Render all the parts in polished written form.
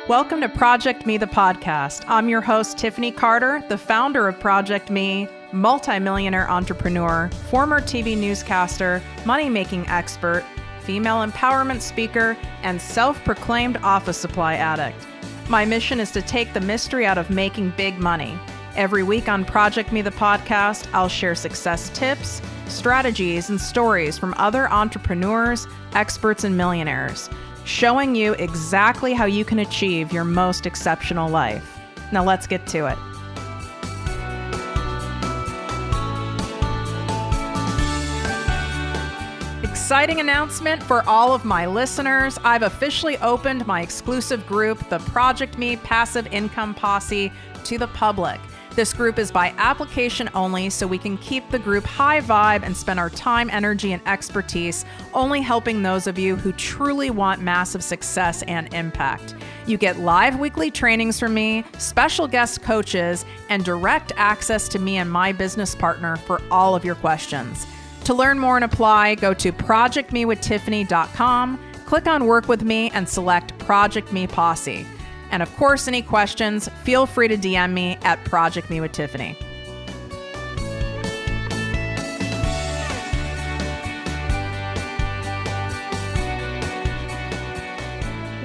Welcome to ProjectME, the podcast. I'm your host, Tiffany Carter, the founder of ProjectME, multimillionaire entrepreneur, former TV newscaster, money-making expert, female empowerment speaker, and self-proclaimed office supply addict. My mission is to take the mystery out of making big money. Every week on ProjectME, the podcast, I'll share success tips, strategies, and stories from other entrepreneurs, experts, and millionaires, showing you exactly how you can achieve your most exceptional life. Now let's get to it. Exciting announcement for all of my listeners. I've officially opened my exclusive group, the ProjectME Passive Income Posse, to the public. This group is by application only, so we can keep the group high vibe and spend our time, energy, and expertise only helping those of you who truly want massive success and impact. You get live weekly trainings from me, special guest coaches, and direct access to me and my business partner for all of your questions. To learn more and apply, go to projectmewithtiffany.com, click on Work With Me, and select ProjectME Posse. And of course, any questions, feel free to DM me at ProjectME with Tiffany.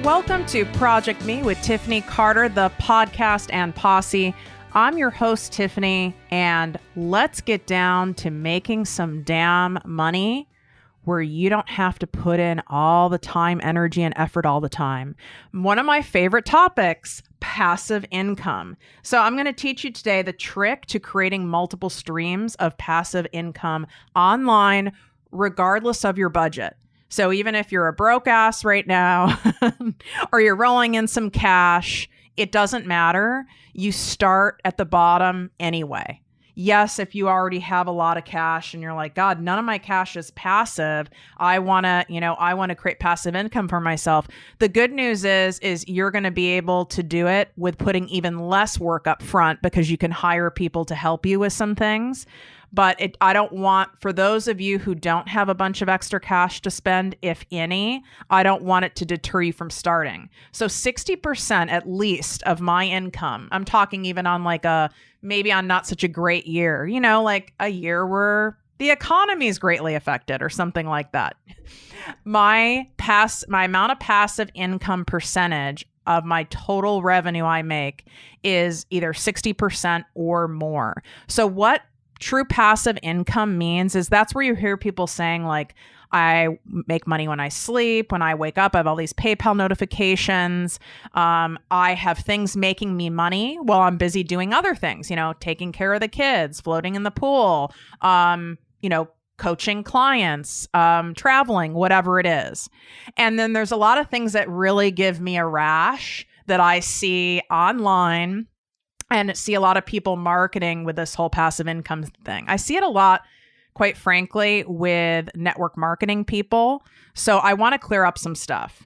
Welcome to ProjectME with Tiffany Carter, the podcast and posse. I'm your host, Tiffany, and let's get down to making some damn money where you don't have to put in all the time, energy, and effort all the time. One of my favorite topics, passive income. So I'm going to teach you today the trick to creating multiple streams of passive income online, regardless of your budget. So even if you're a broke ass right now, or you're rolling in some cash, it doesn't matter. You start at the bottom anyway. Yes, if you already have a lot of cash and you're like, God, none of my cash is passive. I want to create passive income for myself. The good news is you're going to be able to do it with putting even less work up front because you can hire people to help you with some things. But I don't want, for those of you who don't have a bunch of extra cash to spend, if any, I don't want it to deter you from starting. So 60% at least of my income, I'm talking even on maybe on not such a great year, like a year where the economy is greatly affected or something like that. My amount of passive income percentage of my total revenue I make is either 60% or more. So what true passive income means is that's where you hear people saying like, I make money when I sleep. When I wake up, I have all these PayPal notifications. I have things making me money while I'm busy doing other things, taking care of the kids, floating in the pool, coaching clients, traveling, whatever it is. And then there's a lot of things that really give me a rash that I see online and see a lot of people marketing with this whole passive income thing. I see it a lot, quite frankly, with network marketing people. So I want to clear up some stuff.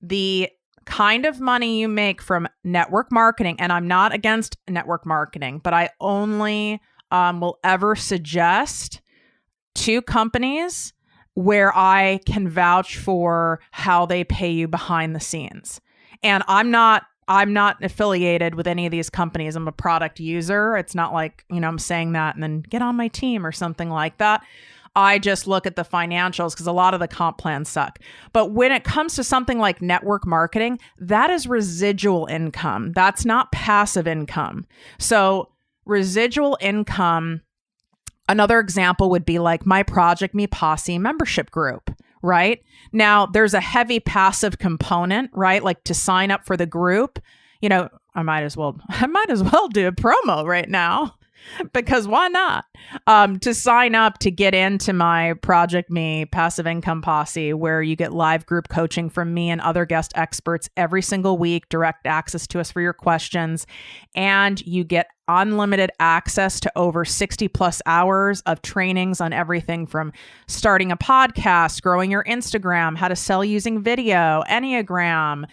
The kind of money you make from network marketing, and I'm not against network marketing, but I only will ever suggest two companies where I can vouch for how they pay you behind the scenes. And I'm not affiliated with any of these companies. I'm a product user. It's not like, I'm saying that and then get on my team or something like that. I just look at the financials because a lot of the comp plans suck. But when it comes to something like network marketing, that is residual income. That's not passive income. So residual income, another example would be like my ProjectME Posse membership group. Right? Now, there's a heavy passive component, right? Like to sign up for the group, I might as well do a promo right now because why not? To sign up to get into my ProjectME Passive Income Posse, where you get live group coaching from me and other guest experts every single week, direct access to us for your questions, and you get unlimited access to over 60 plus hours of trainings on everything from starting a podcast, growing your Instagram, how to sell using video, Enneagram,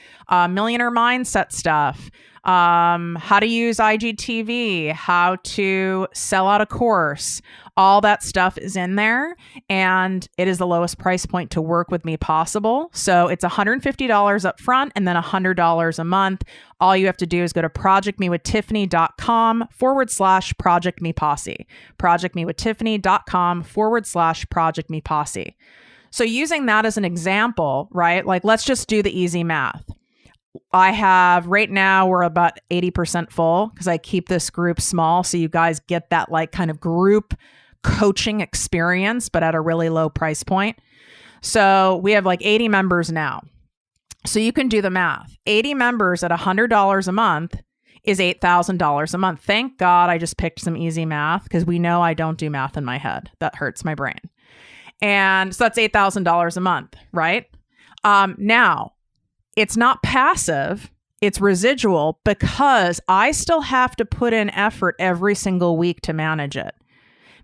millionaire mindset stuff, how to use IGTV, how to sell out a course, course. All that stuff is in there, and it is the lowest price point to work with me possible. So it's $150 up front and then $100 a month. All you have to do is go to projectmewithtiffany.com/projectmeposse. projectmewithtiffany.com/projectmeposse. So using that as an example, right? Like, let's just do the easy math. I have right now, we're about 80% full because I keep this group small. So you guys get that like kind of group coaching experience, but at a really low price point. So we have like 80 members now. So you can do the math. 80 members at $100 a month is $8,000 a month. Thank God I just picked some easy math because we know I don't do math in my head. That hurts my brain. And so that's $8,000 a month, right? Now, it's not passive, it's residual because I still have to put in effort every single week to manage it.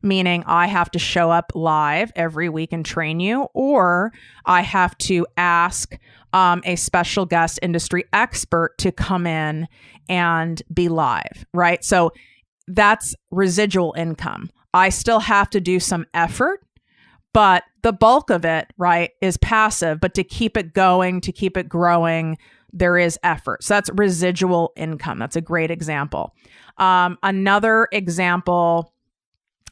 Meaning I have to show up live every week and train you, or I have to ask a special guest industry expert to come in and be live, right? So that's residual income. I still have to do some effort, but the bulk of it, right, is passive. But to keep it going, to keep it growing, there is effort. So that's residual income. That's a great example. Another example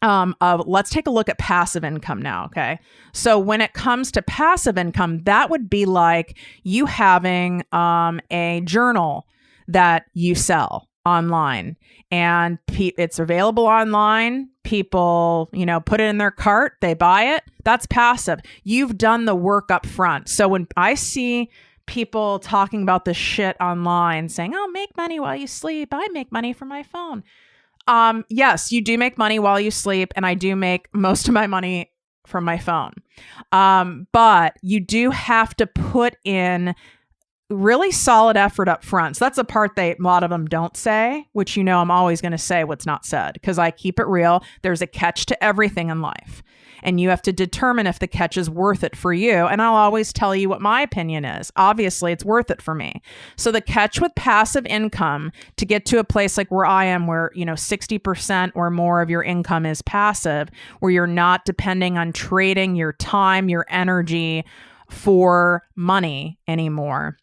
of, let's take a look at passive income now, okay? So when it comes to passive income, that would be like you having a journal that you sell online, and it's available online. People, put it in their cart, they buy it. That's passive. You've done the work up front. So when I see people talking about this shit online saying, oh, make money while you sleep, I make money from my phone. Yes, you do make money while you sleep, and I do make most of my money from my phone. But you do have to put in really solid effort up front. So that's the part a lot of them don't say, which I'm always going to say what's not said because I keep it real. There's a catch to everything in life, and you have to determine if the catch is worth it for you. And I'll always tell you what my opinion is. Obviously, it's worth it for me. So the catch with passive income, to get to a place like where I am, where 60% or more of your income is passive, where you're not depending on trading your time, your energy for money anymore,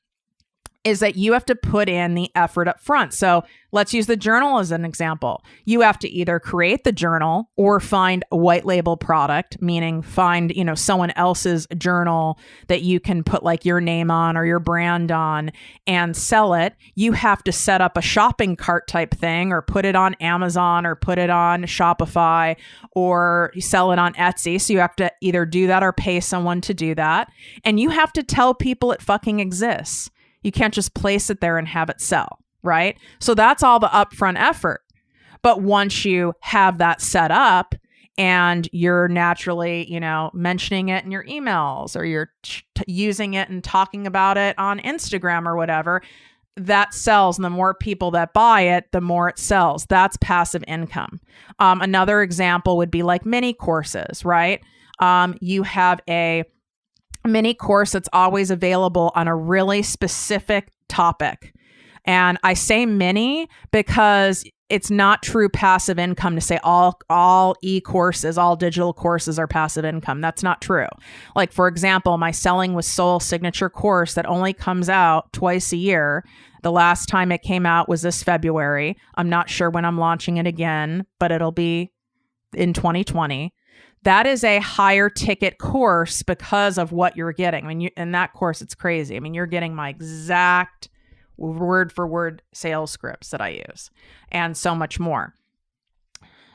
is that you have to put in the effort up front. So let's use the journal as an example. You have to either create the journal or find a white label product, meaning find, someone else's journal that you can put like your name on or your brand on and sell it. You have to set up a shopping cart type thing, or put it on Amazon, or put it on Shopify, or you sell it on Etsy. So you have to either do that or pay someone to do that. And you have to tell people it fucking exists. You can't just place it there and have it sell, right? So that's all the upfront effort. But once you have that set up and you're naturally, mentioning it in your emails, or you're using it and talking about it on Instagram or whatever, that sells. And the more people that buy it, the more it sells. That's passive income. Another example would be like mini courses, right? You have a mini course that's always available on a really specific topic. And I say mini because it's not true passive income to say all e-courses, all digital courses are passive income. That's not true. Like, for example, my Selling with Soul signature course that only comes out twice a year. The last time it came out was this February. I'm not sure when I'm launching it again, but it'll be in 2020. That is a higher ticket course because of what you're getting. I mean, in that course, it's crazy. I mean, you're getting my exact word for word sales scripts that I use and so much more.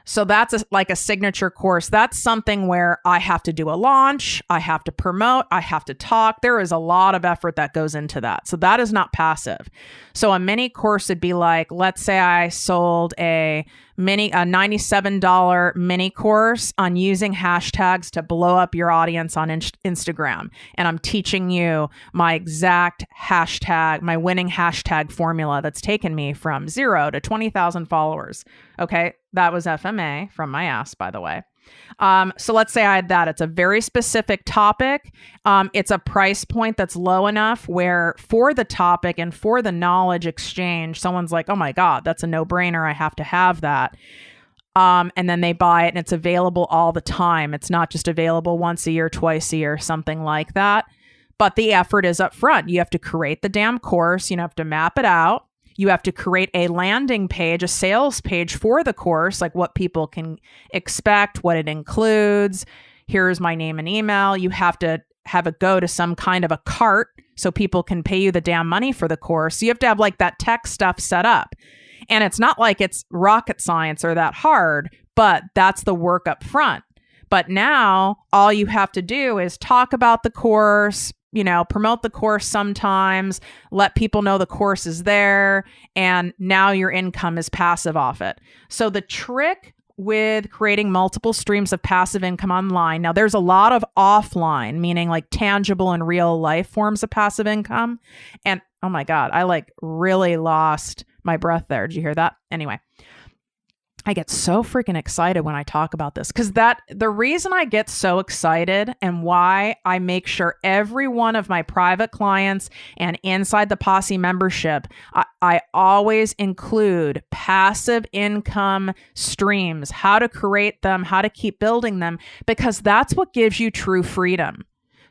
So that's like a signature course. That's something where I have to do a launch, I have to promote, I have to talk. There is a lot of effort that goes into that. So that is not passive. So a mini course would be like, let's say I sold a $97 mini course on using hashtags to blow up your audience on Instagram. And I'm teaching you my exact hashtag, my winning hashtag formula that's taken me from 0 to 20,000 followers. Okay. That was FMA from my ass, by the way. So let's say I had that. It's a very specific topic. It's a price point that's low enough where for the topic and for the knowledge exchange, someone's like, oh my God, that's a no-brainer. I have to have that. And then they buy it and it's available all the time. It's not just available once a year, twice a year, something like that. But the effort is up front. You have to create the damn course. You have to map it out. You have to create a landing page, a sales page for the course, like what people can expect, what it includes. Here's my name and email. You have to have it go to some kind of a cart so people can pay you the damn money for the course. So you have to have like that tech stuff set up. And it's not like it's rocket science or that hard, but that's the work up front. But now all you have to do is talk about the course, promote the course sometimes, let people know the course is there, and now your income is passive off it. So the trick with creating multiple streams of passive income online, now there's a lot of offline, meaning like tangible and real life forms of passive income. And oh my God, I like really lost my breath there. Did you hear that? Anyway, I get so freaking excited when I talk about this because the reason I get so excited and why I make sure every one of my private clients and inside the Posse membership, I always include passive income streams, how to create them, how to keep building them, because that's what gives you true freedom.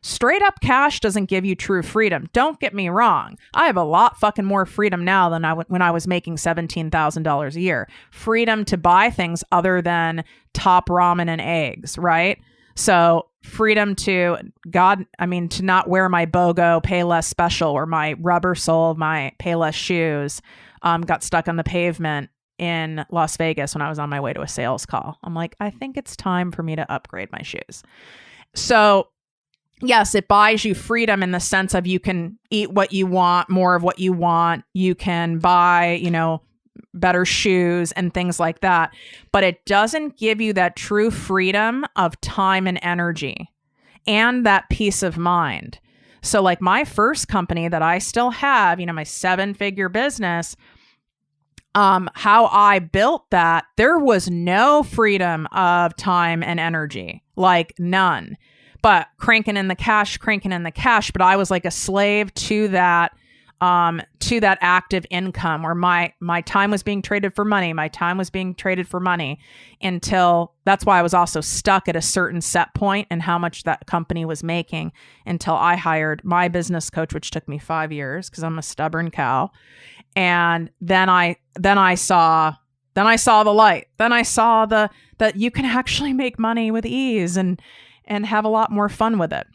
Straight up cash doesn't give you true freedom. Don't get me wrong. I have a lot fucking more freedom now than when I was making $17,000 a year. Freedom to buy things other than top ramen and eggs, right? So freedom to not wear my BOGO Payless special or my rubber sole of my Payless shoes. Got stuck on the pavement in Las Vegas when I was on my way to a sales call. I'm like, I think it's time for me to upgrade my shoes. So yes, it buys you freedom in the sense of you can eat what you want, more of what you want. You can buy, better shoes and things like that. But it doesn't give you that true freedom of time and energy and that peace of mind. So like my first company that I still have, my 7-figure business, how I built that, there was no freedom of time and energy, like none. But cranking in the cash. But I was like a slave to that active income where my time was being traded for money. Until that's why I was also stuck at a certain set point and how much that company was making until I hired my business coach, which took me 5 years because I'm a stubborn cow. And then I saw the light. Then I saw that you can actually make money with ease and have a lot more fun with it.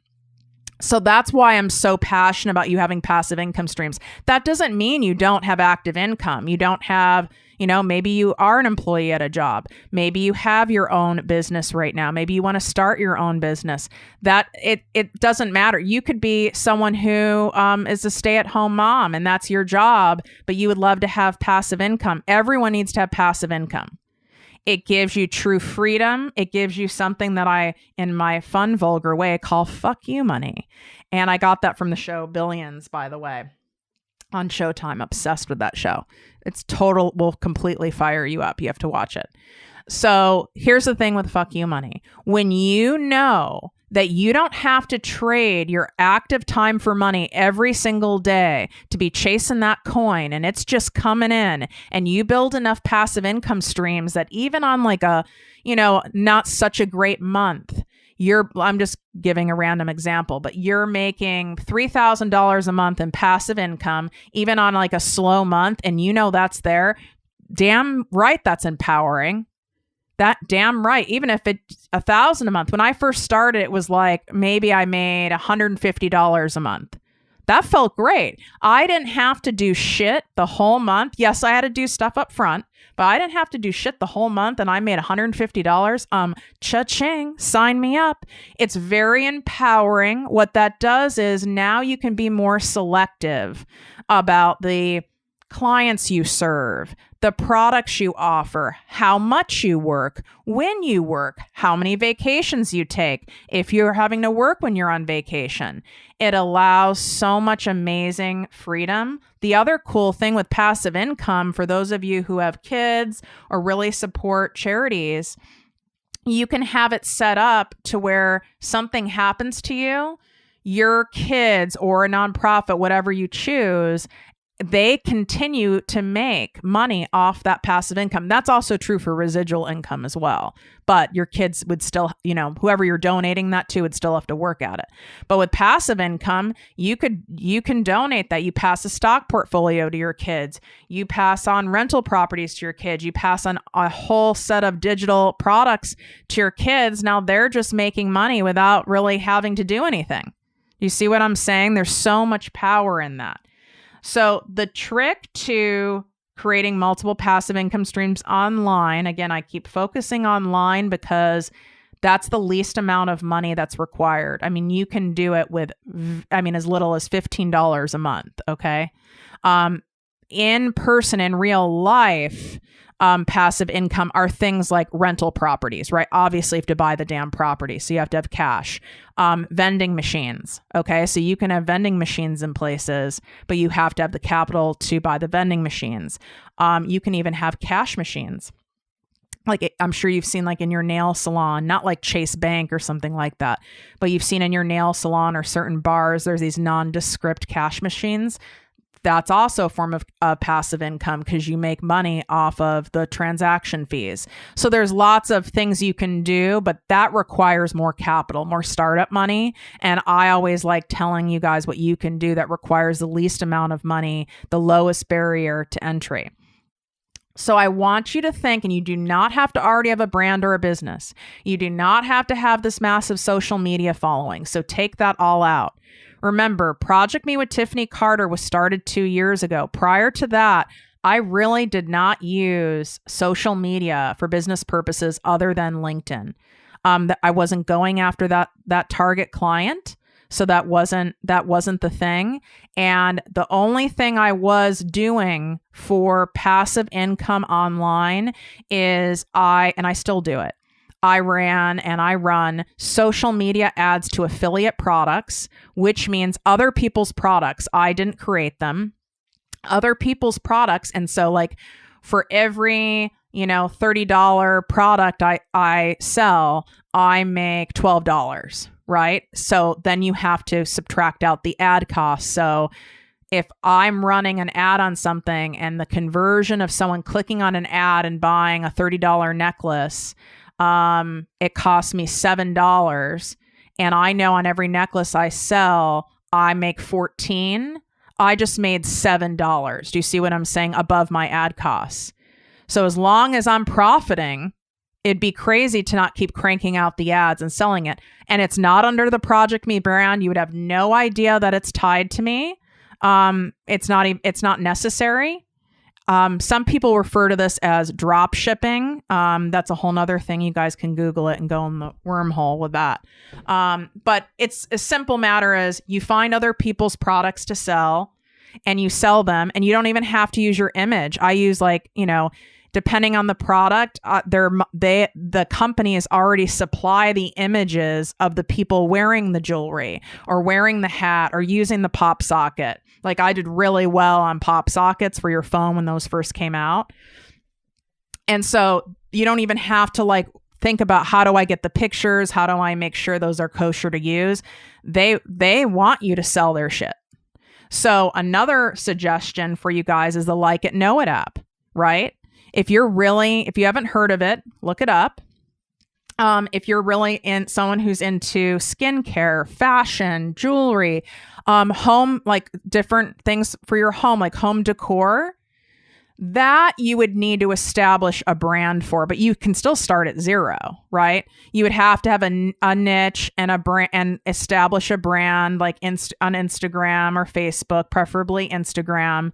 So that's why I'm so passionate about you having passive income streams. That doesn't mean you don't have active income. You don't have, maybe you are an employee at a job. Maybe you have your own business right now. Maybe you want to start your own business. That it doesn't matter. You could be someone who is a stay-at-home mom and that's your job, but you would love to have passive income. Everyone needs to have passive income. It gives you true freedom. It gives you something that I, in my fun, vulgar way, call fuck you money. And I got that from the show Billions, by the way, on Showtime. Obsessed with that show. It's will completely fire you up. You have to watch it. So here's the thing with fuck you money. When you know that you don't have to trade your active time for money every single day to be chasing that coin and it's just coming in, and you build enough passive income streams that even on like a, not such a great month, I'm just giving a random example, but you're making $3,000 a month in passive income, even on like a slow month, and that's there. Damn right, that's empowering. That damn right. Even if it's $1,000 a month. When I first started, it was like maybe I made $150 a month. That felt great. I didn't have to do shit the whole month. Yes, I had to do stuff up front, but I didn't have to do shit the whole month, and I made $150. Cha-ching, sign me up. It's very empowering. What that does is now you can be more selective about the clients you serve, the products you offer, how much you work, when you work, how many vacations you take, if you're having to work when you're on vacation. It allows so much amazing freedom. The other cool thing with passive income, for those of you who have kids or really support charities, you can have it set up to where something happens to you, your kids or a nonprofit, whatever you choose, they continue to make money off that passive income. That's also true for residual income as well. But your kids would still, whoever you're donating that to would still have to work at it. But with passive income, you can donate that. You pass a stock portfolio to your kids. You pass on rental properties to your kids. You pass on a whole set of digital products to your kids. Now they're just making money without really having to do anything. You see what I'm saying? There's so much power in that. So the trick to creating multiple passive income streams online, again, I keep focusing online because that's the least amount of money that's required. I mean, you can do it with, as little as $15 a month. Okay. In person, in real life, passive income are things like rental properties, right? Obviously, you have to buy the damn property, so you have to have cash. Vending machines, okay? So you can have vending machines in places, but you have to have the capital to buy the vending machines. You can even have cash machines. Like I'm sure you've seen like in your nail salon, not like Chase Bank or something like that, but you've seen in your nail salon or certain bars, there's these nondescript cash machines. That's also a form of passive income because you make money off of the transaction fees. So there's lots of things you can do, but that requires more capital, more startup money. And I always like telling you guys what you can do that requires the least amount of money, the lowest barrier to entry. So I want you to think, and you do not have to already have a brand or a business. You do not have to have this massive social media following. So take that all out. Remember, ProjectME with Tiffany Carter was started 2 years ago. Prior to that, I really did not use social media for business purposes other than LinkedIn. I wasn't going after that target client. So that wasn't the thing. And the only thing I was doing for passive income online is I still do it. I ran and I run social media ads to affiliate products, which means other people's products. I didn't create them, other people's products. And so like for every, $30 product I sell, I make $12, right? So then you have to subtract out the ad costs. So if I'm running an ad on something and the conversion of someone clicking on an ad and buying a $30 necklace, it costs me $7, and I know on every necklace I sell, I make $14. I just made $7. Do you see what I'm saying? Above my ad costs. So as long as I'm profiting, it'd be crazy to not keep cranking out the ads and selling it. And it's not under the ProjectME brand. You would have no idea that it's tied to me. It's not necessary. Some people refer to this as drop shipping. That's a whole nother thing. You guys can Google it and go in the wormhole with that. But it's a simple matter as you find other people's products to sell and you sell them, and you don't even have to use your image. I use depending on the product, the companies already supply the images of the people wearing the jewelry or wearing the hat or using the pop socket. Like I did really well on pop sockets for your phone when those first came out. And so you don't even have to think about how do I get the pictures? How do I make sure those are kosher to use? They want you to sell their shit. So another suggestion for you guys is the Like It, Know It app, right? If you haven't heard of it, look it up. If you're really someone who's into skincare, fashion, jewelry, home, like different things for your home, like home decor, that you would need to establish a brand for, but you can still start at zero, right? You would have to have a niche and a brand and establish a brand like on Instagram or Facebook, preferably Instagram.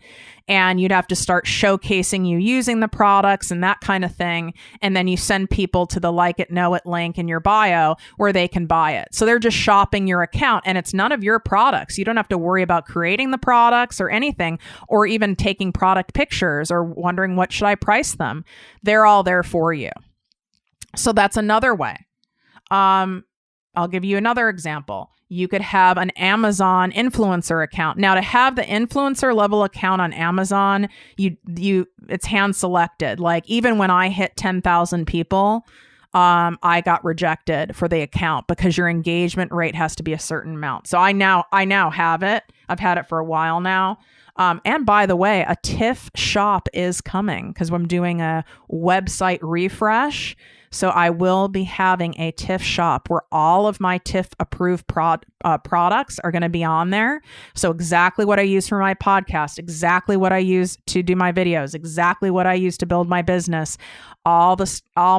And you'd have to start showcasing you using the products and that kind of thing. And then you send people to the Like It, Know It link in your bio where they can buy it. So they're just shopping your account and it's none of your products. You don't have to worry about creating the products or anything, or even taking product pictures or wondering what should I price them. They're all there for you. So that's another way. I'll give you another example. You could have an Amazon influencer account. Now, to have the influencer level account on Amazon, it's hand selected. Like even when I hit 10,000 people, I got rejected for the account because your engagement rate has to be a certain amount. So I now have it. I've had it for a while now. And by the way, a TIFF shop is coming because I'm doing a website refresh. So I will be having a TIFF shop where all of my TIFF approved products are going to be on there. So exactly what I use for my podcast, exactly what I use to do my videos, exactly what I use to build my business, all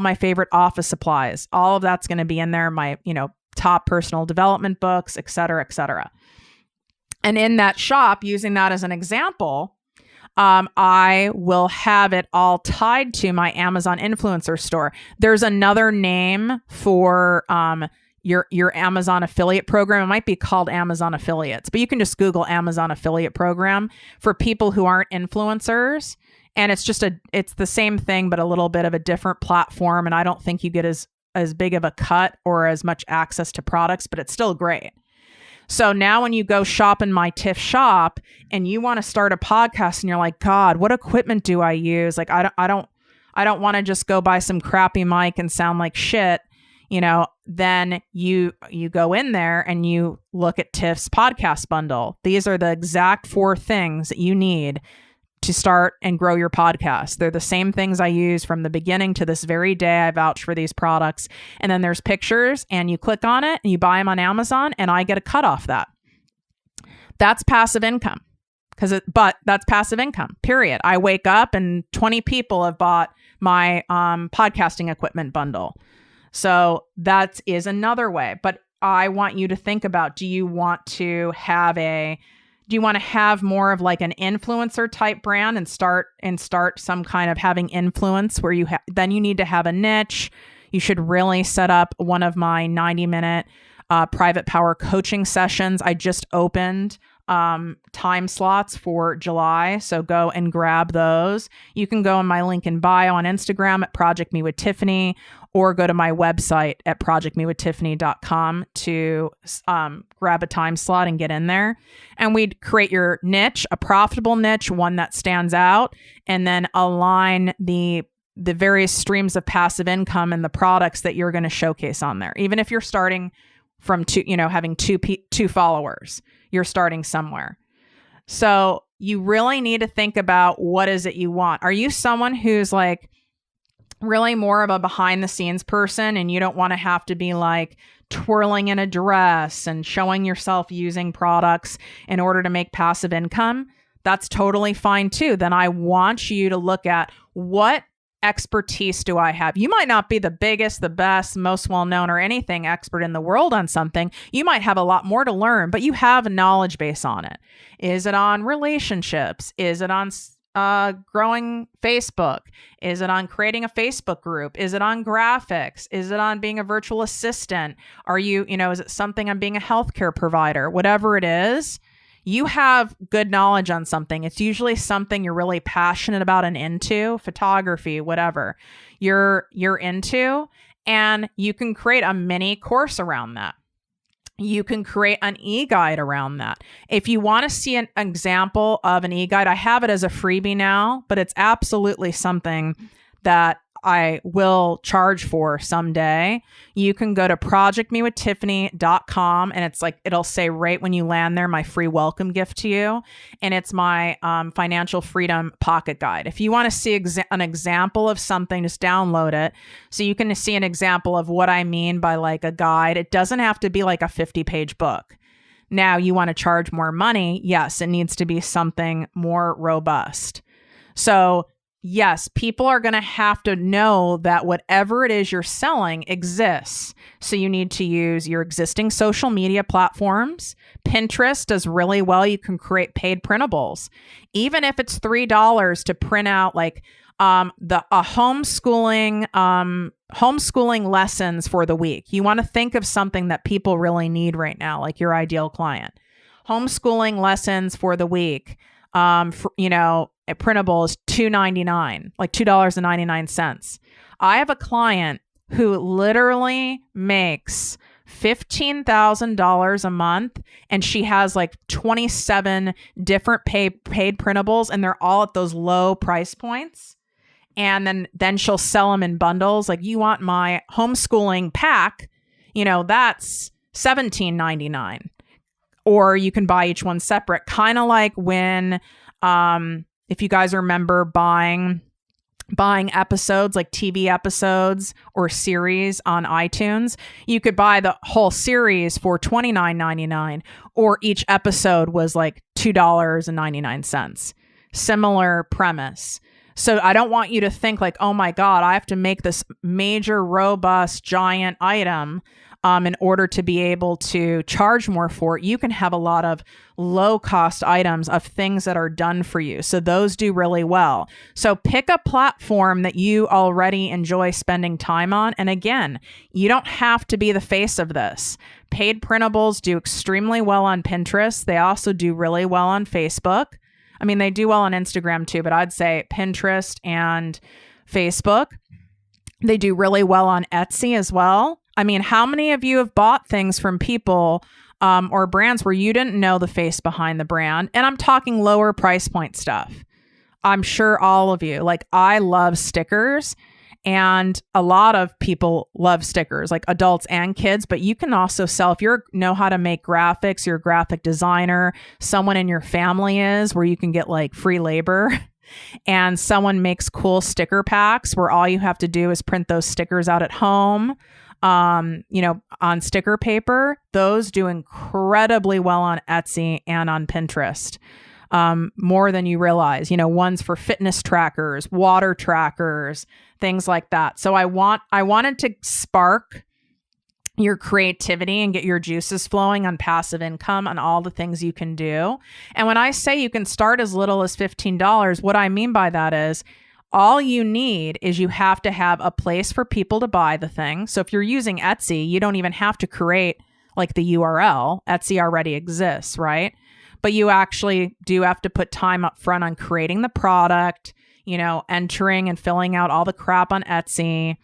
my favorite office supplies, all of that's going to be in there. My, top personal development books, et cetera, et cetera. And in that shop, using that as an example, I will have it all tied to my Amazon influencer store. There's another name for your Amazon affiliate program. It might be called Amazon Affiliates, but you can just Google Amazon affiliate program for people who aren't influencers. And it's the same thing, but a little bit of a different platform. And I don't think you get as big of a cut or as much access to products, but it's still great. So now when you go shop in my TIFF shop and you want to start a podcast and you're like, God, what equipment do I use? Like, I don't want to just go buy some crappy mic and sound like shit. Then you go in there and you look at TIFF's podcast bundle. These are the exact 4 things that you need to start and grow your podcast. They're the same things I use from the beginning to this very day. I vouch for these products. And then there's pictures and you click on it and you buy them on Amazon and I get a cut off that. That's passive income but that's passive income, period. I wake up and 20 people have bought my podcasting equipment bundle. So that is another way. But I want you to think about, do you want to have more of like an influencer type brand and start some kind of having influence where then you need to have a niche. You should really set up one of my 90-minute private power coaching sessions. I just opened time slots for July. So go and grab those. You can go in my link in bio on Instagram at ProjectME with Tiffany, or go to my website at ProjectMeWithTiffany.com to grab a time slot and get in there. And we'd create your niche, a profitable niche, one that stands out, and then align the various streams of passive income and the products that you're going to showcase on there. Even if you're starting from having two followers, you're starting somewhere. So you really need to think about, what is it you want? Are you someone who's like really more of a behind the scenes person and you don't want to have to be like twirling in a dress and showing yourself using products in order to make passive income? That's totally fine too. Then I want you to look at, what expertise do I have? You might not be the biggest, the best, most well-known or anything expert in the world on something. You might have a lot more to learn, but you have a knowledge base on it. Is it on relationships? Is it on growing Facebook? Is it on creating a Facebook group? Is it on graphics? Is it on being a virtual assistant? Are you, is it something on being a healthcare provider? Whatever it is, you have good knowledge on something. It's usually something you're really passionate about and into, photography, whatever you're into, and you can create a mini course around that. You can create an e-guide around that. If you want to see an example of an e-guide, I have it as a freebie now, but it's absolutely something that I will charge for someday. You can go to ProjectMeWithTiffany.com, and it's like, it'll say right when you land there, my free welcome gift to you. And it's my financial freedom pocket guide. If you want to see an example of something, just download it. So you can see an example of what I mean by like a guide. It doesn't have to be like a 50-page book. Now, you want to charge more money? Yes, it needs to be something more robust. So yes, people are going to have to know that whatever it is you're selling exists. So you need to use your existing social media platforms. Pinterest does really well. You can create paid printables. Even if it's $3 to print out like homeschooling lessons for the week. You want to think of something that people really need right now, like your ideal client. Homeschooling lessons for the week. A printable is $2.99, like $2.99. I have a client who literally makes $15,000 a month, and she has like 27 different paid printables, and they're all at those low price points. And then she'll sell them in bundles. Like, you want my homeschooling pack, that's $17.99. Or you can buy each one separate, kind of like when If you guys remember buying episodes like TV episodes or series on iTunes, you could buy the whole series for $29.99, or each episode was like $2.99. Similar premise. So I don't want you to think like, oh my God, I have to make this major, robust, giant item in order to be able to charge more for it. You can have a lot of low cost items of things that are done for you. So those do really well. So pick a platform that you already enjoy spending time on. And again, you don't have to be the face of this. Paid printables do extremely well on Pinterest. They also do really well on Facebook. I mean, they do well on Instagram too, but I'd say Pinterest and Facebook. They do really well on Etsy as well. I mean, how many of you have bought things from people or brands where you didn't know the face behind the brand? And I'm talking lower price point stuff. I'm sure all of you, like, I love stickers, and a lot of people love stickers, like adults and kids, but you can also sell, if you know how to make graphics, you're a graphic designer, someone in your family is, where you can get like free labor. And someone makes cool sticker packs where all you have to do is print those stickers out at home, on sticker paper. Those do incredibly well on Etsy and on Pinterest, more than you realize. Ones for fitness trackers, water trackers, things like that. So I wanted to spark your creativity and get your juices flowing on passive income and all the things you can do. And when I say you can start as little as $15, what I mean by that is all you need is you have to have a place for people to buy the thing. So if you're using Etsy, you don't even have to create like the URL. Etsy already exists, right? But you actually do have to put time up front on creating the product, entering and filling out all the crap on Etsy.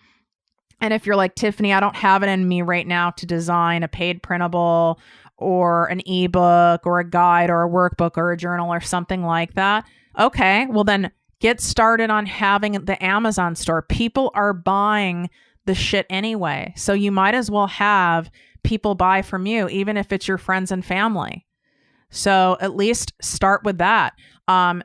And if you're like, Tiffany, I don't have it in me right now to design a paid printable or an ebook or a guide or a workbook or a journal or something like that. Okay, well then get started on having the Amazon store. People are buying the shit anyway. So you might as well have people buy from you, even if it's your friends and family. So at least start with that.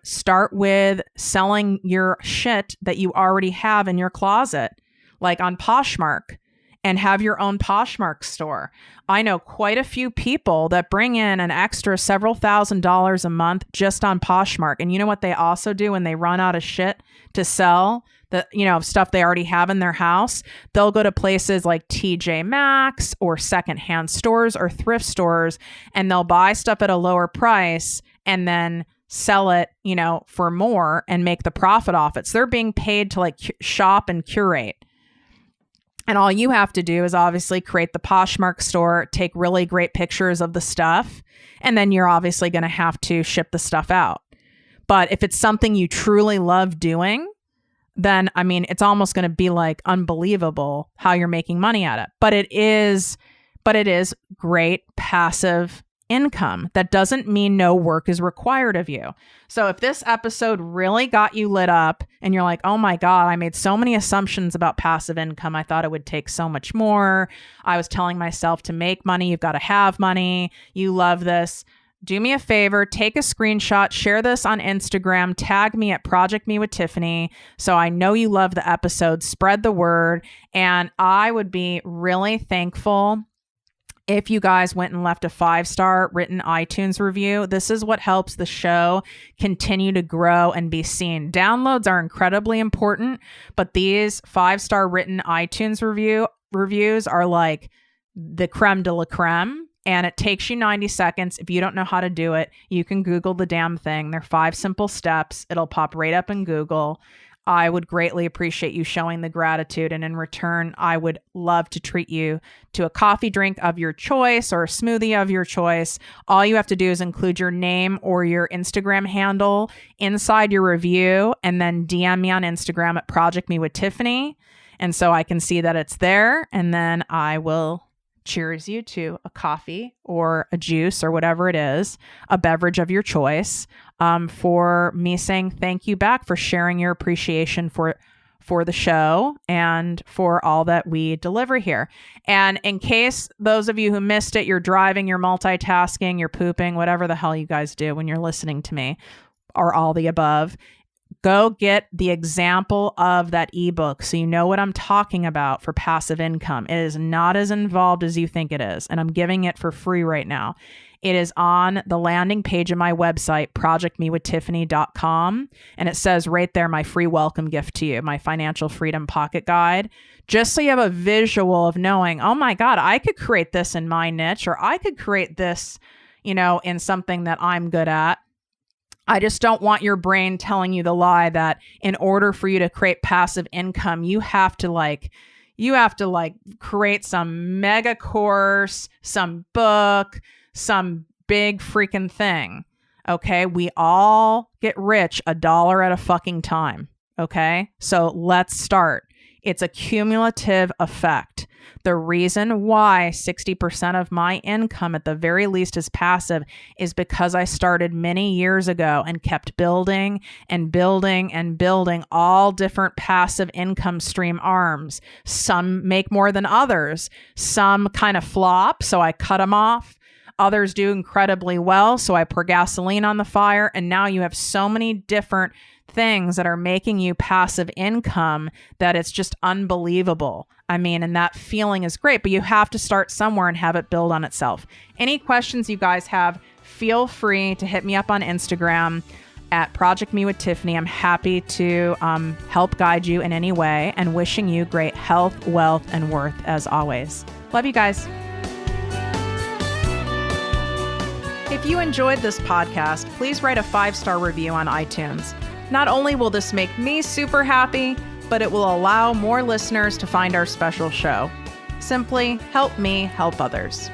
Start with selling your shit that you already have in your closet, like on Poshmark, and have your own Poshmark store. I know quite a few people that bring in an extra several $1,000s a month just on Poshmark. And you know what they also do when they run out of shit to sell, stuff they already have in their house? They'll go to places like TJ Maxx or secondhand stores or thrift stores, and they'll buy stuff at a lower price and then sell it, for more and make the profit off it. So they're being paid to shop and curate. And all you have to do is obviously create the Poshmark store, take really great pictures of the stuff, and then you're obviously going to have to ship the stuff out. But if it's something you truly love doing, then, it's almost going to be like unbelievable how you're making money at it. But it is great passive income. That doesn't mean no work is required of you. So if this episode really got you lit up and you're like, oh my God, I made so many assumptions about passive income. I thought it would take so much more. I was telling myself to make money, you've got to have money. You love this. Do me a favor, take a screenshot, share this on Instagram, tag me at ProjectME with Tiffany. So I know you love the episode, spread the word. And I would be really thankful if you guys went and left a 5-star written iTunes review. This is what helps the show continue to grow and be seen. Downloads are incredibly important, but these 5-star written iTunes reviews are like the creme de la creme. And it takes you 90 seconds. If you don't know how to do it, you can Google the damn thing. They're 5 simple steps. It'll pop right up in Google. I would greatly appreciate you showing the gratitude. And in return, I would love to treat you to a coffee drink of your choice or a smoothie of your choice. All you have to do is include your name or your Instagram handle inside your review, and then DM me on Instagram at ProjectME with Tiffany. And so I can see that it's there. And then I will cheers you to a coffee or a juice or whatever it is, a beverage of your choice, for me saying thank you back for sharing your appreciation for the show and for all that we deliver here. And in case those of you who missed it, you're driving, you're multitasking, you're pooping, whatever the hell you guys do when you're listening to me. or all the above, go get the example of that ebook so you know what I'm talking about for passive income. It is not as involved as you think it is, and I'm giving it for free right now. It is on the landing page of my website, ProjectMeWithTiffany.com, and it says right there, my free welcome gift to you, my financial freedom pocket guide, just so you have a visual of knowing, oh my God, I could create this in my niche, or I could create this, in something that I'm good at. I just don't want your brain telling you the lie that in order for you to create passive income, you have to create some mega course, some book, some big freaking thing. Okay. We all get rich $1 at a fucking time. Okay. So let's start. It's a cumulative effect. The reason why 60% of my income at the very least is passive is because I started many years ago and kept building and building and building all different passive income stream arms. Some make more than others. Some kind of flop, so I cut them off. Others do incredibly well, so I pour gasoline on the fire. And now you have so many different things that are making you passive income that it's just unbelievable. I mean, and that feeling is great, but you have to start somewhere and have it build on itself. Any questions you guys have, feel free to hit me up on Instagram at ProjectME with Tiffany. I'm happy to help guide you in any way, and wishing you great health, wealth, and worth as always. Love you guys. If you enjoyed this podcast, please write a 5-star review on iTunes. Not only will this make me super happy, but it will allow more listeners to find our special show. Simply help me help others.